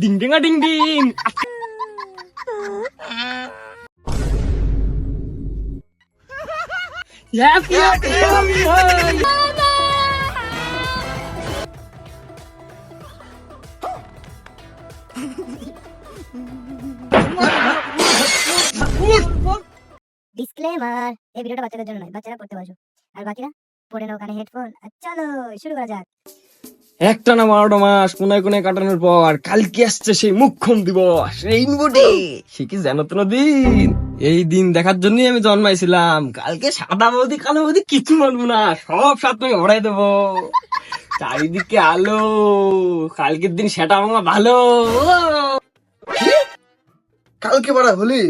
Ding ডিঙা ডিং ডিং। Happy happy Holi. ডিসক্লেমার, এই ভিডিওটা বাচ্চাদের জন্য নয়, বাচ্চারা পড়তে বসো, আর বাকিরা পড়ে নাও কানে হেডফোন। আর চলো শুরু করা যাক। একটা না 12টা মাস কোনায় কোনায় কাটানোর পর কালকে আসছে সেই মুখ্যম দিবস, রেইনবো ডে। সে কি জানো তো দিন, এই দিন দেখার জন্যই আমি জন্মাইছিলাম। কালকে সাদা বৌদি কালো বৌদি কিছু মানবো না, সব সাথে আমি ওড়াই দেবো। চারিদিকে আলো, কালকের দিন সেটা আমার ভালো। কালকে বাড়া হোলি,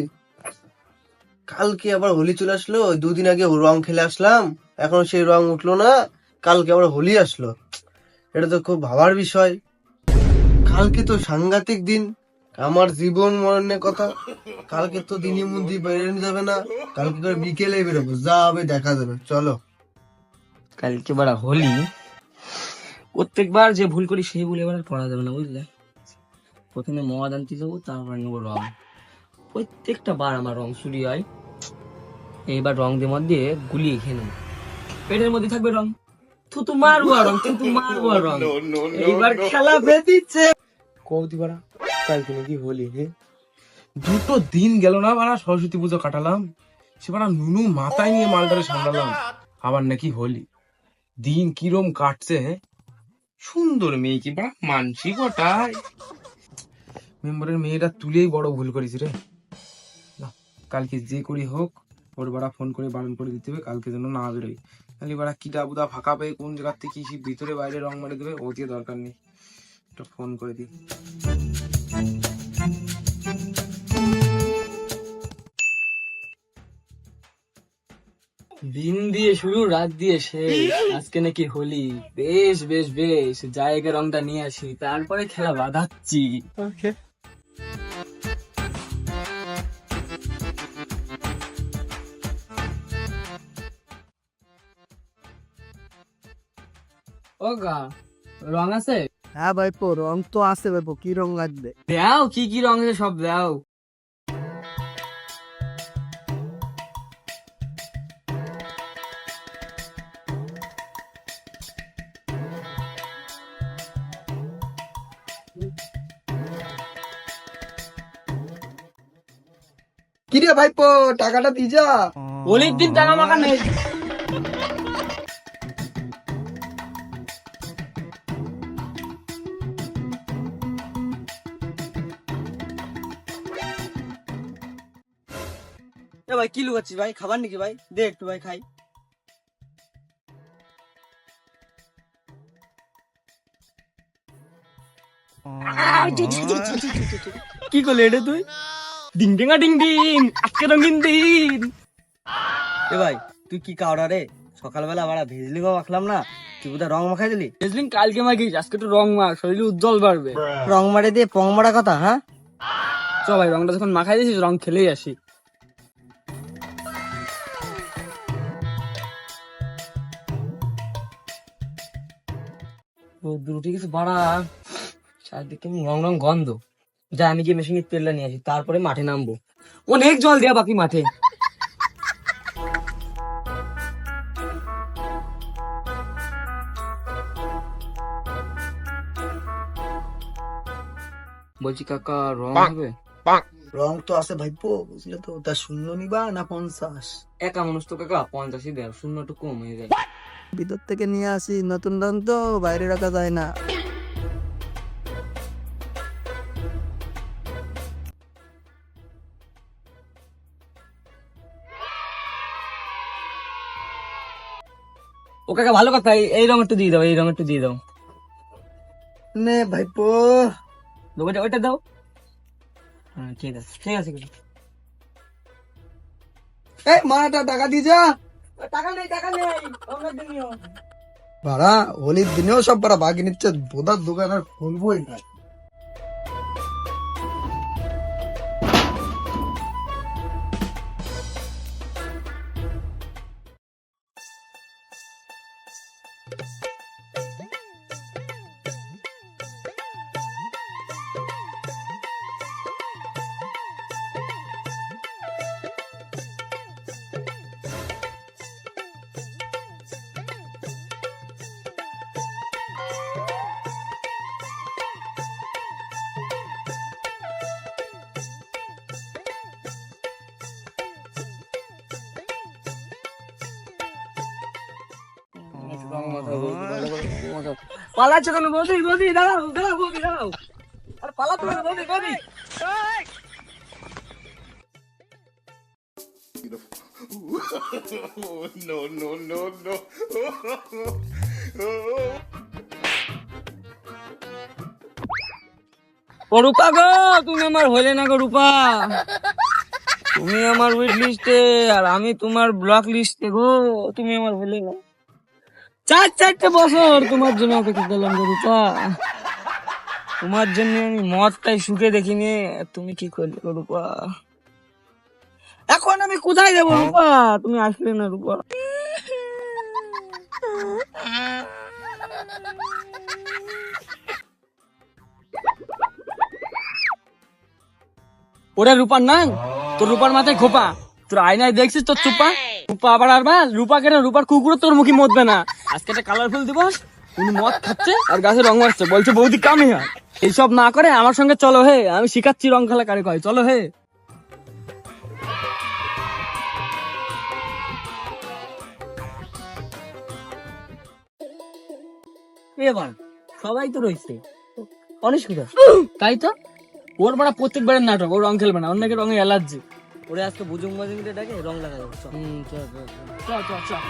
কালকে আবার হোলি চলে আসলো। ওই দুদিন আগে রং খেলে আসলাম, এখন সেই রং উঠলো না, কালকে আবার হোলি আসলো। এটা তো খুব ভাবার বিষয়। কালকে তো সাংঘাতিক দিন, আমার জীবন মরণের কথা। কালকে তো দিনের মধ্যে বেরোনো যাবে না, কালকে করে বিকেলে বেরোবো, যা হবে দেখা যাবে। চলো। কালকে বাড়া হোলি, প্রত্যেকবার যে ভুল করি সেই ভুল এবার আর করা যাবে না, বুঝলে। প্রথমে মদ আনতে যাবো, তারপরে নেবো রং। প্রত্যেকটা বার আমার রং চুরি হয়। এইবার রং দিয়ে মদ দিয়ে গুলিয়ে খেয়ে নেবো, পেটের মধ্যে থাকবে রং। থুতু মারবো আর রং, কিন্তু মারবো আর রং। এইবার খেলা বেঁধিচ্ছে। কৌদি পাড়া কালকে নাকি হোলি হে, দুটো দিন গেল না বাড়া সরস্বতী পুজো কাটালাম, সে বাড়া নুনু মাথায় নিয়ে মালটারে সামলালাম, আবার নাকি হোলি। দিন কিরম কাটছে হে। সুন্দর মেয়ে কি বাড়া মানসিক ওটাই, মেম্বারের মেয়েটা তুলেই বড় ভুল করেছি রে। না, কালকে যে করি হোক ওর বাড়া ফোন করে বারণ করে দিতে হবে কালকে যেন না বেরোয়। খালি বাড়া কিটা বুদা ফাঁকা পেয়ে কোন জায়গার থেকে কি ভিতরে বাইরে রং মারে দেবে, ও দিয়ে দরকার নেই, একটা ফোন করে দিই। দিন দিয়ে শুরু, রাত দিয়ে শেষ। আজকে নাকি হোলি, বেশ বেশ বেশ, জায়গা রংটা নিয়ে আসি, তারপরে খেলা বাঁধাচ্ছি। ও গা, রং আছে? হ্যাঁ ভাইপো, রং তো আছে ভাইপো, কি রং লাগবে? দাও, কি কি রং আছে সব দাও। কিরে ভাইপো, টাকাটা দি যা। হোলির দিন টাকা মাখা নেই। ভাই কি লুকাচ্ছিস ভাই, খাবার নাকি ভাই? দে একটু ভাই খাই। কি করলি এটা তুই? ডিং ডিঙা ডিং ডিং, আজকে রঙিন দিন। এ ভাই তুই কি কাওড়া রে, সকালবেলা আবার ভেজলি গো মাখলাম না, তুই বোধহয় রং মাখাই দিলি। বেসলিন কালকে মাখিস, আজকে তো রং মাখ, শরীরে উজ্জ্বল বাড়বে। রং মারে দিয়ে পং মারা কথা, হ্যাঁ? চ ভাই, রংটা যখন মাখাই দিয়েছিস রং খেলেই আসি। রুটি কিছু বাড়া, চারদিকে রং রং গন্ধ। যা, আমি গিয়ে মেশিনে তেলটা নিয়ে আসি, তারপরে মাঠে নামবো। অনেক জল দেয়া বাকি মাঠে। বলছি কাকা, রং হবে? রং তো আছে ভাইপো, বুঝলে তো। তা শূন্য নিবা না 50? একা মানুষ তো কাকা, 50ই দেয়, শূন্য একটু কম হয়ে যায়। ভিতর থেকে নিয়ে আসি, নতুন রং তো বাইরে রাখা যায় না। ও কাকা ভালো কথা, এই রং একটু দিয়ে দাও, এই রং একটু দিয়ে দাও। নে ভাইপো, ওইটা দাও। হ্যাঁ ঠিক আছে, ঠিক আছে কাকা। এই মাটা টাকা দি যা। টাকা নেই, টাকা নেই, রঙের দিনও। ভাড়া হোলির দিনেও সব পারা বাকি নিচ্ছে, বোধার দোকান আর খুলবই না। পালাচ্ছে কেন বৌদি? বৌদি দাঁড়াও, দাঁড়াও বৌদি, দাঁড়াও। আরে পালাতে হবে বৌদি, বৌদি। ও রূপা গো, তুমি আমার হলে না গো রূপা। তুমি আমার উইট লিস্টে আর আমি তোমার ব্লক লিস্টে গো। তুমি আমার হলে না। 4 বছর তোমার জন্য অপেক্ষা করলাম গো রূপা। তোমার জন্য আমি মদটাই সুখে দেখিনি, তুমি কি করলে গো রূপা? এখন আমি কোথায় যাবো রূপা? তুমি আসলে না রূপা। ওরে রূপার নাই, তোর রূপার মাথায় খোপা। তোর আয়নায় দেখছিস তোর চুপা? রূপা আবার আর বাস রূপা কেন? রূপার কুকুরও তোর মুখে মদবে না। আজকে একটা কালারফুল দিবস, উনি মদ খাচ্ছে আর গাছে রং মারছে, বলছে বৌদি কামে হয়। এইসব না করে আমার সঙ্গে চলো হে, আমি শিখাচ্ছি রং খেলা কারে কয়, চলো হে। এবার সবাই তো রয়েছে, অনেক সুবিধা। তাই তো ওর বড় প্রত্যেকবারের নাটক, ও রং খেলবে না, অন্যকে রঙে অ্যালার্জি। ওরে আজকে বুজুং বাজুং ডাকে রং লাগা যাবে। চল চল চল চল।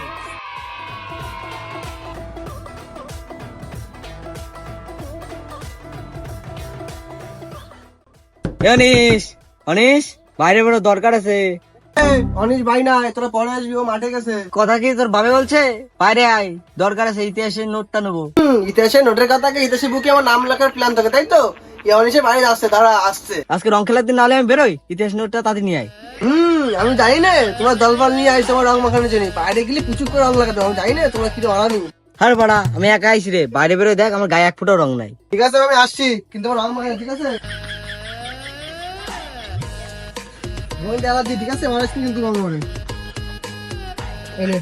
অনিশ, অনিশ বাইরে বড় দরকার আছে। অনিশ ভাই না, তোরা পরে আসবি, ও মাঠে গেছে। কথা কি তোর বাবে বলছে? বাইরে আয়, দরকার আছে, ইতিহাসের নোটটা নেবো। ইতিহাসে নোটের কথাকে ইতিহাসে বুকে আমার নাম লেখার প্ল্যান থাকে, তাই তো? অনিশের বাড়ি আসছে, তারা আসছে। আজকে রং খেলার দিন, নাহলে আমি বেরোই, ইতিহাস নোটটা তাদের নিয়ে আয়। আমি জানি না তোমরা দলবল নিয়ে আইছো আমার রং মাখানোর জন্য। বাইরে গেলে প্রচুর করে রং লাগাতে হবে। আমি জানি না তোমরা কি আরামি। হার বাড়া, আমি একা আইছি রে, বাইরে বেরোয় দেখ আমার গায়ে 1 ফুটও রং নাই। ঠিক আছে আমি আসছি, কিন্তু আমার রং মাখানো, ঠিক আছে? মই দেওয়া দি, ঠিক আছে? মানুষ কিন্তু রং করে এনে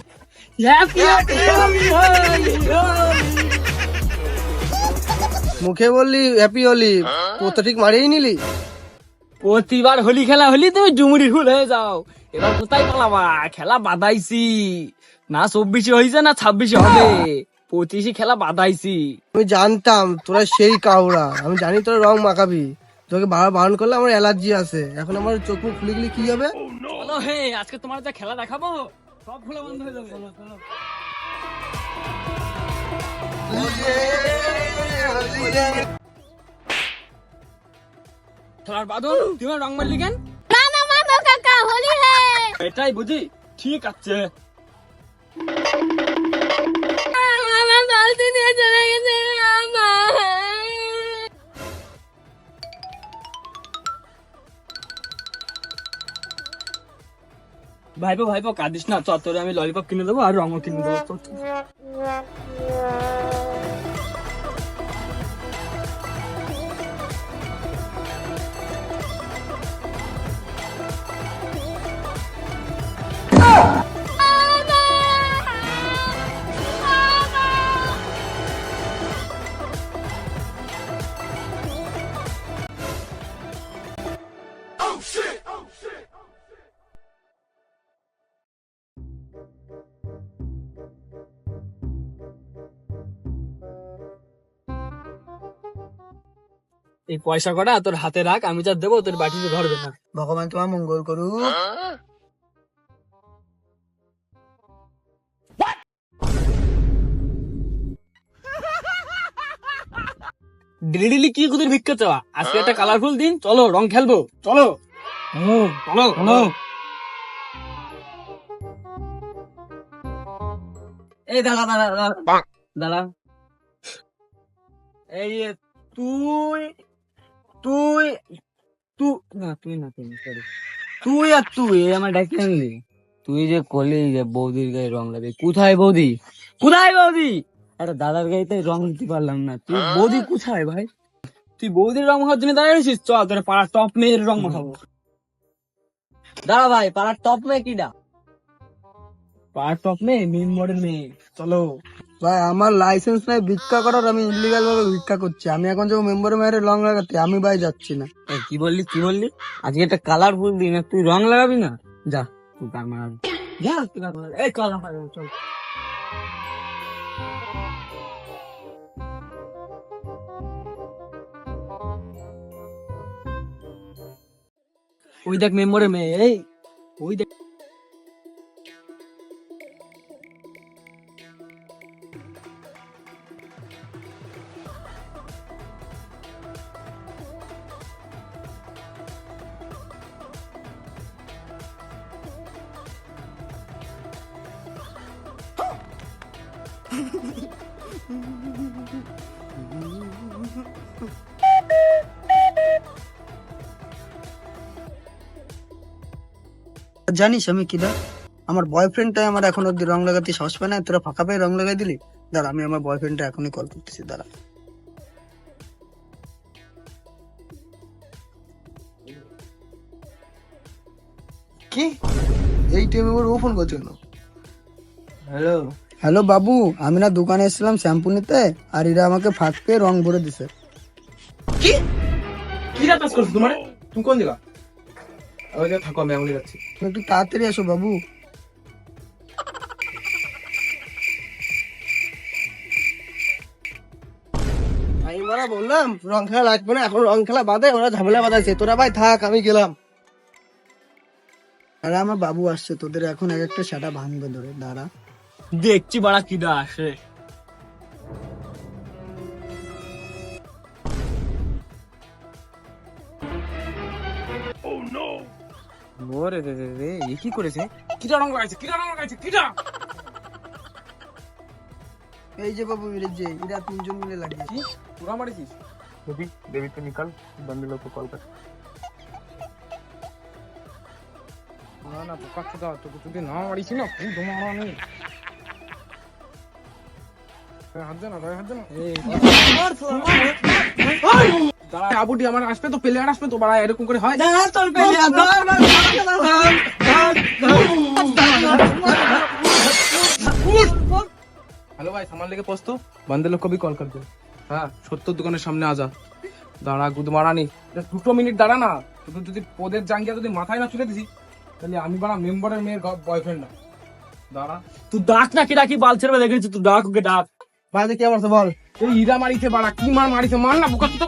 মুখে বললি হ্যাপি হোলি, তো তো ঠিক মারিয়ে নিলি। প্রতিবার হোলি খেলা হলি তুমি জুমুরি ফুল হয়ে যাও। এবার কোথায় পালাবা? খেলা বাদাইছি না, 24 হয়েছে না 26 হবে, 25 খেলা বাদাইছি। আমি জানতাম তোরা সেই কাউরা, আমি জানি তোরা রং মাখাবি। তোকে বারবার বারণ করলে আমার অ্যালার্জি আছে। এখন আমার চোখ মুখ খুলে গেলে কি হবে? চলো হে, আজকে তোমার যা খেলা দেখাবো সব খোলা বন্ধ হয়ে যাবে। চলো চলো। খেলার বাদল তুমি রং মারলি কেন? এটাই বুঝি, ঠিক আছে। ভাইপো ভাইপো কাঁদিস না, চল তোরে আমি ললিপপ কিনে দেবো আর রঙও কিনে দেবো। চল, চল। এই পয়সা কটা তোর হাতে রাখ, আমি যা দেবো তোর বাটিতে ধরবে না। ভগবান তোমার মঙ্গল করুক। ডেলি ডেলি কি কুদির ভিক্ষা চাওয়া? আজকে একটা কালারফুল দিন, চলো রং খেলবো, চলো চলো চলো। এই দাঁড়া দাঁড়া দাঁড়া দাঁড়া। এই যে তুই তুই তুই না, তুই না, তুই সরি, তুই আর তুই আমার ডাকতে আনলি। তুই যে করলি যে বৌদির গায়ে রং লাগে, কোথায় বৌদি? কোথায় বৌদি? একটা দাদার গাড়িতে রং দিতে পারলাম না, তুই বৌদি কোথায় ভাই? তুই বৌদির রং মাখার জন্য দাঁড়িয়েছিস? চল তোর পাড়ার টপ মেয়ের রং মাখাবো। দাঁড়া ভাই, পাড়ার টপ মেয়ে কিনা? পাড়ার টপ মেয়ে, মেন মডেল মেয়ে, চলো। ভাই আমার লাইসেন্স নাই ভিক্ষা করার, আমি ইলিগাল ভাবে ভিক্ষা করছি। আমি এখন যাবো মেম্বারের মায়ের রং লাগাতে, আমি ভাই যাচ্ছি না। এই কি বললি, কি বললি? আজকে একটা কালারফুল দিন, আর তুই রং লাগাবি না? যা তুই গান মারাবি, যা তুই গান মারাবি। এই চল চল। ওই দেখ মেম্বরের মেয়ে, এই ওই দেখ। জানিস আমি কিনা আমার বয়ফ্রেন্ডটাই আমার এখন অব্দি রং লাগাতে সাহস পায় না, তোরা ফাঁকা পায়ে রং লাগাই দিলি। দাঁড়া, আমি আমার বয়ফ্রেন্ডটা এখনই কল করতেছি, দাঁড়া। কি এই টাইমে ও ফোন করছে কেন? হ্যালো, হ্যালো বাবু, আমি না দোকানে এসেছিলাম শ্যাম্পু নিতে, আর এরা আমাকে ফাঁক পেয়ে রং ভরে দিছে। কি কি কাজ করছো তোমার? তুমি কোন জায়গা? ওই জায়গায় থাকো, আমি এখনই যাচ্ছি। তুমি একটু তাড়াতাড়ি আসো বাবু। আমি মারা বললাম রং খেলা লাগবে না, এখন রং খেলা বাদে ওরা ঝামেলা বাঁধাইছে। তোরা ভাই থাক, আমি গেলাম। আরে আমার বাবু আসছে, তোদের এখন এক একটা সেটা ভাঙবে ধরে, দাঁড়া। দেখছি বাড়া কিডা আসে। ওরে রে রে রে, এ কি করেছে? কিটা রং লাগাইছে, কিটা রং লাগাইছে, কিটা? এই যে বাবু, এরা তিনজন মিলে লাগিয়েছে। তোরা মারিছিস? দেবী দেবী তো নিকাল বন্ধ লোক কল কর। না না, পোকা চোদা, তোকে যদি না মারিছি না খুব ধোঁয়া নেই। হাত দে না, গায়ে হাত দে না। দাঁড়া, আবুটি আমার আসবে তো, প্লেয়ার আসবে তো, বাড়া এরকম করে হয়? हेलो भाई, सामान लेके पहुंच तो बंदे लोग को भी कॉल कर दो। हाँ, সত্তর দোকানের সামনে আজা। দাঁড়া গুদ মারানি, 2 মিনিট দাঁড়া না। তুই যদি পদের জাঙ্গিয়া যদি মাথায় না চলে দিছি, তাহলে আমি বাড়া মেম্বারের মেয়ের বয়ফ্রেন্ড না। দাঁড়া, তুই ডাক না কিডা, কি বাল ছেড়ে দেখেছি, তুই ডাক, ওকে ডাক। ভাই কে মারছে বল? এই ইরা মারিছে বাড়া, কি মার মারিছে, মার না বোকা তো।